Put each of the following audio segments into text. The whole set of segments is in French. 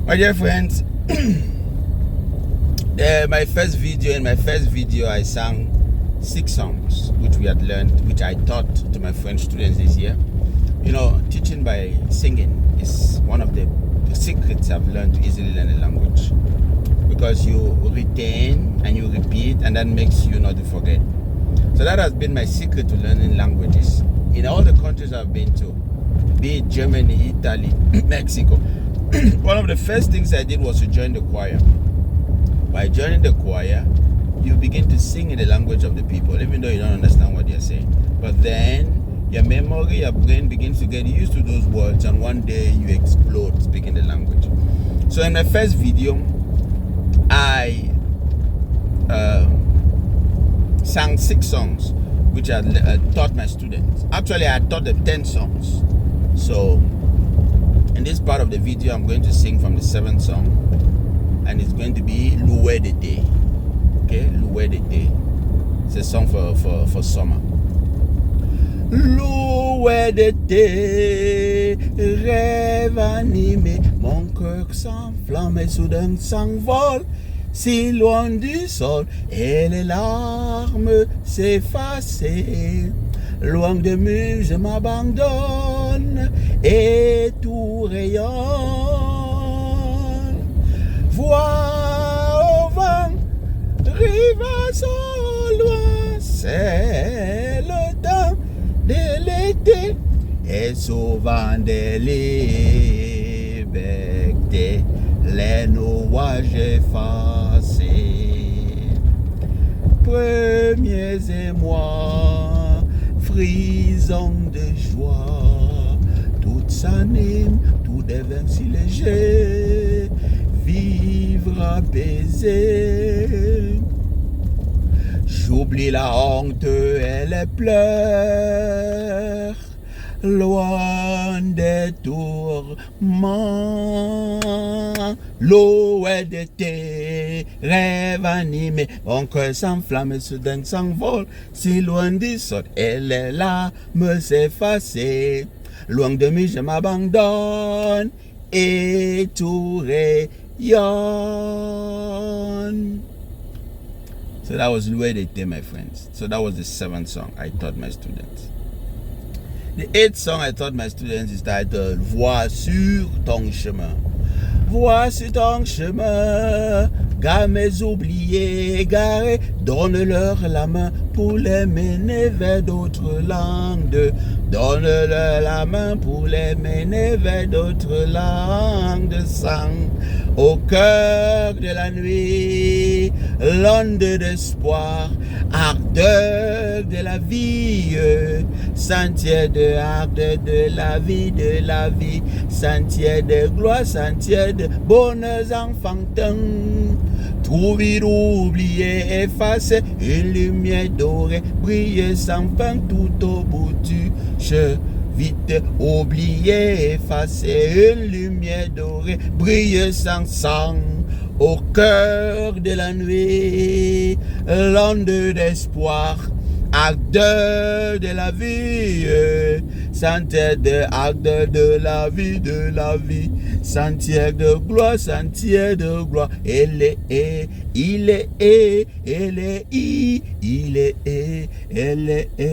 My dear friends, in my first video I sang 6 songs which we had learned, which I taught to my French students this year. You know, teaching by singing is one of the secrets I've learned to easily learn a language, because you retain and you repeat, and that makes you not to forget. So that has been my secret to learning languages in all the countries I've been to, be it Germany, Italy, Mexico. One of the first things I did was to join the choir. By joining the choir, you begin to sing in the language of the people, even though you don't understand what they're saying. But then your memory, your brain begins to get used to those words, and one day you explode speaking the language. So in my first video, I sang 6 songs which I taught my students. Actually, I taught them 10 songs. So in this part of the video, I'm going to sing from the 7th song, and it's going to be Loué d'été. Okay, Loué d'été. It's a song for summer. Loué d'été, rêve animé, mon cœur s'enflamme et soudain s'envole, si loin du sol, et les larmes s'effacent. Loin de moi, je m'abandonne et tout rayonne. Vois au vent, rivage au loin, c'est le temps de l'été et souvent de liberté, les nuages effacés. Premiers émois, frissons de joie, tout s'anime, tout devient si léger, vivre apaisé. J'oublie la honte et les pleurs, loin des tourments. Loué d'été, rêve animé, mon cœur s'enflamme et soudain s'envole, si loin du sol, et les larmes s'effacent. Loin de moi, je m'abandonne et tout rayonne. So that was Loué d'été, my friends. So that was the 7th song I taught my students. The 8th song I taught my students is titled Vois sur ton chemin. Vois sur ton chemin, gars mes oubliés égarés, donne-leur la main pour les mener vers d'autres langues. Donne-leur la main pour les mener vers d'autres langues de sang. Au cœur de la nuit, l'onde d'espoir, ardeur de la vie, sentier de ardeur de la vie, sentier de gloire, sentier de bonheurs enfantins. Tout vide oublié, effacé, une lumière dorée, brille sans fin tout au bout du chemin. Vite oublié, effacé, une lumière dorée, brille sans sang. Au cœur de la nuit, l'onde d'espoir, ardeur de la vie, sentier de ardeur de la vie, sentier de gloire, il est, il est, il est, il est, il est, il est,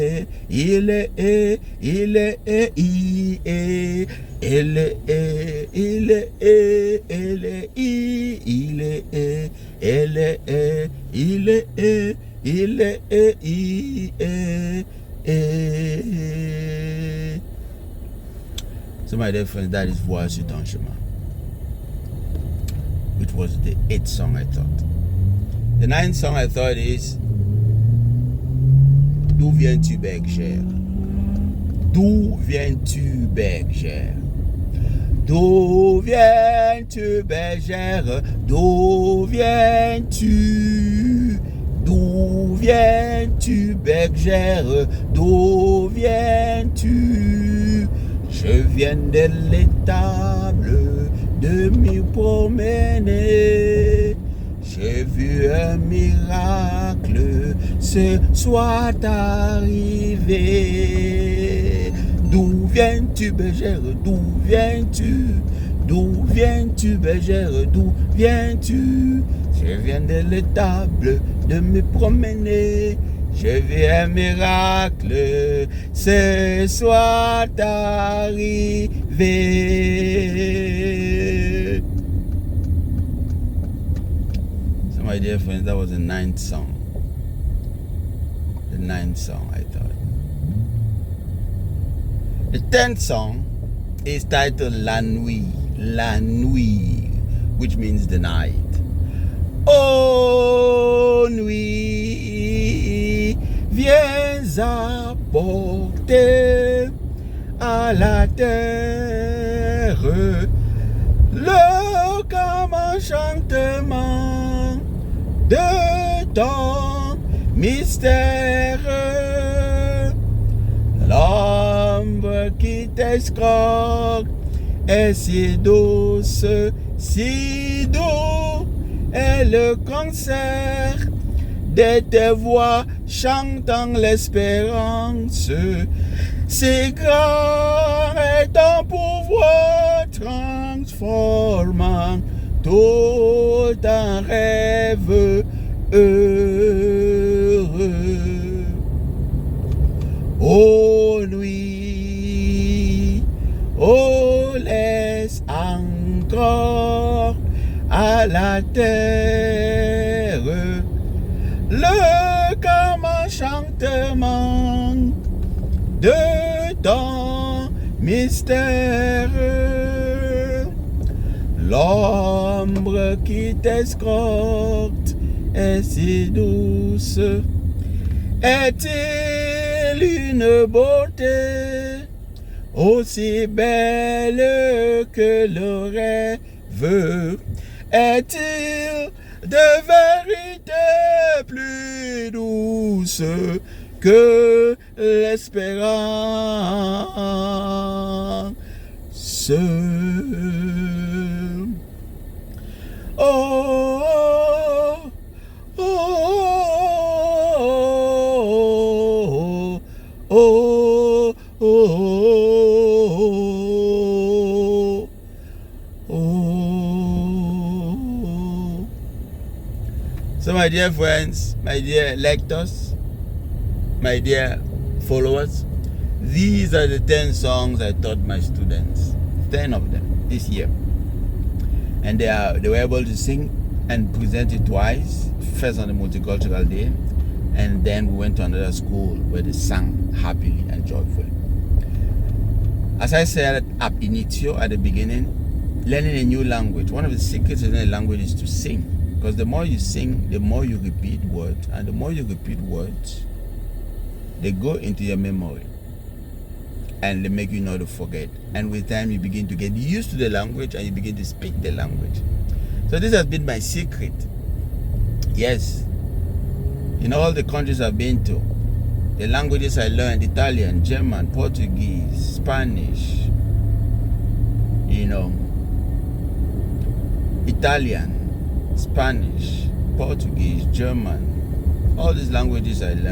il est, il est, il est, il est, il est, il est, il est, il est, il est. So my dear friends, that is Vois sur ton chemin, which was the 8th song I taught. The 9th song I thought is D'où viens-tu, bergère? D'où viens-tu, bergère? D'où viens-tu, bergère? D'où viens-tu? D'où viens-tu, bergère? D'où viens-tu? Je viens de l'étable de m'y promener. J'ai vu un miracle ce soit arrivé. D'où viens-tu, bergère? D'où viens-tu? D'où viens-tu, bergère, d'où viens-tu? Je viens de l'étable de me promener. Je vis un miracle, ce soit arrivé. So my dear friends, that was the 9th song. The 9th song, I thought. The 10th song is titled La Nuit, which means the night. Oh nuit, viens apporter à la terre le calme enchantement de ton mystère. L'ombre qui t'escroque est si douce, si doux est le concert de tes voix chantant l'espérance. Si grand est ton pouvoir transformant tout un rêve heureux. Oh nuit, oh laisse encore à la terre le calme enchantement de ton mystère. L'ombre qui t'escorte est si douce. Est-il une beauté aussi belle que le rêve? Est-il de vérité plus douce que l'espérance? Oh, oh, oh, oh, oh, oh, oh. So my dear friends, my dear lectors, my dear followers, these are the 10 songs I taught my students, 10 of them this year. And they were able to sing and present it twice, first on the Multicultural Day, and then we went to another school where they sang happily and joyfully. As I said ab initio at the beginning, learning a new language, one of the secrets of learning a language is to sing. Because the more you sing, the more you repeat words, and the more you repeat words, they go into your memory and they make you not to forget. And with time, you begin to get used to the language and you begin to speak the language. So this has been my secret. Yes, in all the countries I've been to, the languages I learned, Italian, German, Portuguese, Spanish, Italian, Spanish, Portuguese, German, all these languages I learned.